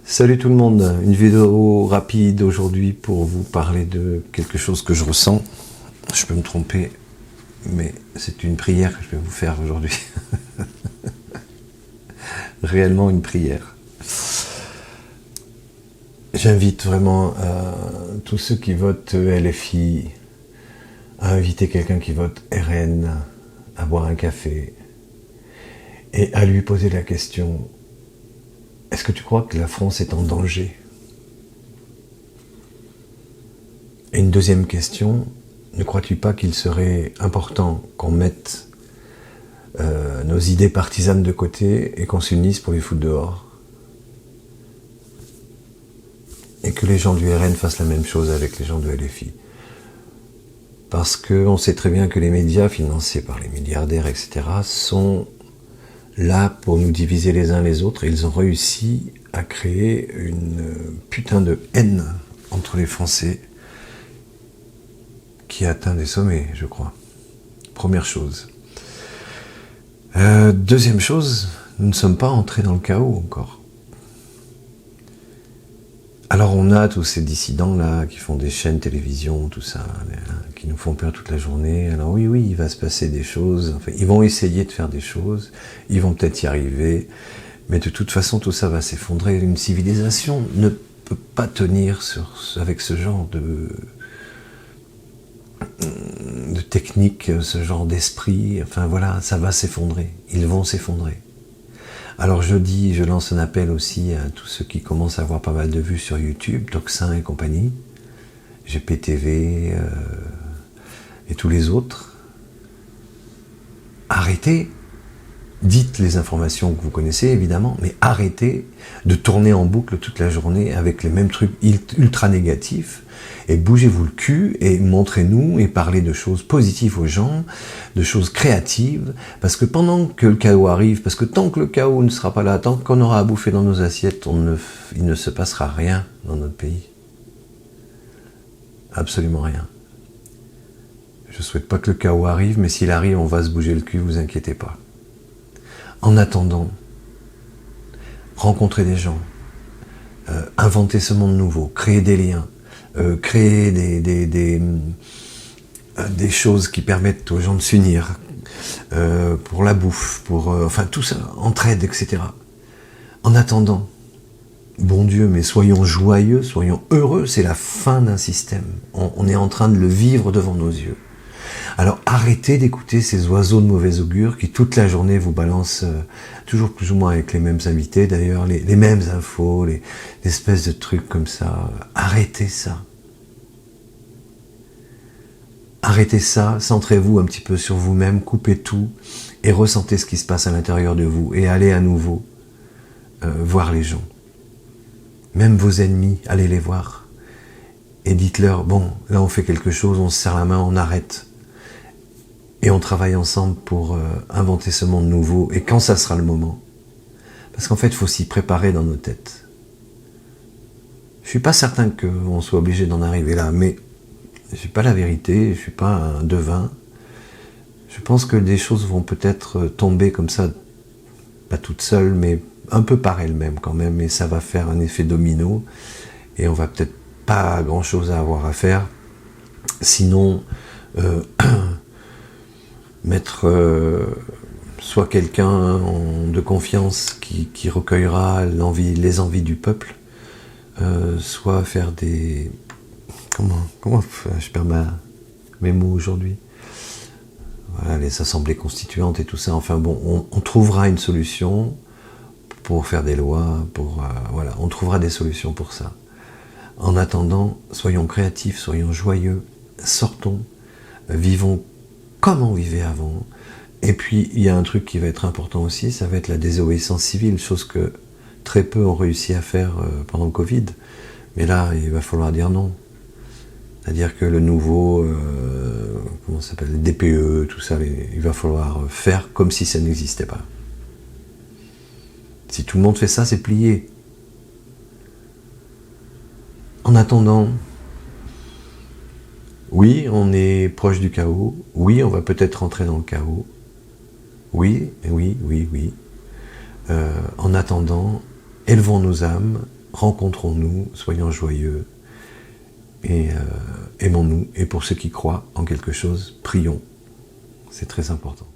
Salut tout le monde, une vidéo rapide aujourd'hui pour vous parler de quelque chose que je ressens. Je peux me tromper, mais c'est une prière que je vais vous faire aujourd'hui. Réellement une prière. J'invite vraiment tous ceux qui votent LFI à inviter quelqu'un qui vote RN à boire un café et à lui poser la question: est-ce que tu crois que la France est en danger? Et une deuxième question: ne crois-tu pas qu'il serait important qu'on mette nos idées partisanes de côté et qu'on s'unisse pour les foutre dehors? Et que les gens du RN fassent la même chose avec les gens de LFI. Parce qu'on sait très bien que les médias financés par les milliardaires, etc., sont là pour nous diviser les uns les autres. Et ils ont réussi à créer une putain de haine entre les Français qui a atteint des sommets, je crois. Première chose. Deuxième chose, nous ne sommes pas entrés dans le chaos encore. Alors on a tous ces dissidents là qui font des chaînes télévision, tout ça, qui nous font peur toute la journée. Alors oui, il va se passer des choses, enfin, ils vont essayer de faire des choses, ils vont peut-être y arriver, mais de toute façon tout ça va s'effondrer. Une civilisation ne peut pas tenir avec ce genre de technique, ce genre d'esprit, enfin voilà, ça va s'effondrer, ils vont s'effondrer. Alors je lance un appel aussi à tous ceux qui commencent à avoir pas mal de vues sur YouTube, Toxin et compagnie, GPTV et tous les autres. Arrêtez, dites les informations que vous connaissez évidemment, mais arrêtez de tourner en boucle toute la journée avec les mêmes trucs ultra négatifs, et bougez-vous le cul et montrez-nous et parlez de choses positives aux gens, de choses créatives, parce que pendant que le chaos arrive, parce que tant que le chaos ne sera pas là, tant qu'on aura à bouffer dans nos assiettes, il ne se passera rien dans notre pays. Absolument rien. Je souhaite pas que le chaos arrive, mais s'il arrive, on va se bouger le cul, vous inquiétez pas. En attendant, rencontrez des gens, inventez ce monde nouveau, créez des liens, créer des choses qui permettent aux gens de s'unir, pour la bouffe, enfin tout ça, entraide, etc. En attendant, bon Dieu, mais soyons joyeux, soyons heureux, c'est la fin d'un système. On est en train de le vivre devant nos yeux. Alors arrêtez d'écouter ces oiseaux de mauvais augure qui toute la journée vous balancent, toujours plus ou moins avec les mêmes invités d'ailleurs, les mêmes infos, les espèces de trucs comme ça. Arrêtez ça. Arrêtez ça, centrez-vous un petit peu sur vous-même, coupez tout et ressentez ce qui se passe à l'intérieur de vous et allez à nouveau voir les gens. Même vos ennemis, allez les voir et dites-leur: bon, là on fait quelque chose, on se serre la main, on arrête. Et on travaille ensemble pour inventer ce monde nouveau. Et quand ça sera le moment, parce qu'en fait, il faut s'y préparer dans nos têtes. Je suis pas certain qu'on soit obligé d'en arriver là, mais je suis pas la vérité, je suis pas un devin. Je pense que des choses vont peut-être tomber comme ça, pas toutes seules, mais un peu par elles-mêmes quand même, et ça va faire un effet domino, et on va peut-être pas grand-chose à avoir à faire, sinon mettre soit quelqu'un de confiance qui recueillera les envies du peuple, soit faire des... Comment je perds mes mots aujourd'hui. Voilà, les assemblées constituantes et tout ça. Enfin bon, on trouvera une solution pour faire des lois, voilà, on trouvera des solutions pour ça. En attendant, soyons créatifs, soyons joyeux, sortons, vivons comme on vivait avant. Et puis, il y a un truc qui va être important aussi, ça va être la désobéissance civile, chose que très peu ont réussi à faire pendant le Covid. Mais là, il va falloir dire non. C'est-à-dire que le nouveau, comment ça s'appelle, les DPE, tout ça, il va falloir faire comme si ça n'existait pas. Si tout le monde fait ça, c'est plié. En attendant, oui, on est proche du chaos. Oui, on va peut-être rentrer dans le chaos. Oui. En attendant, élevons nos âmes, rencontrons-nous, soyons joyeux et aimons-nous. Et pour ceux qui croient en quelque chose, prions. C'est très important.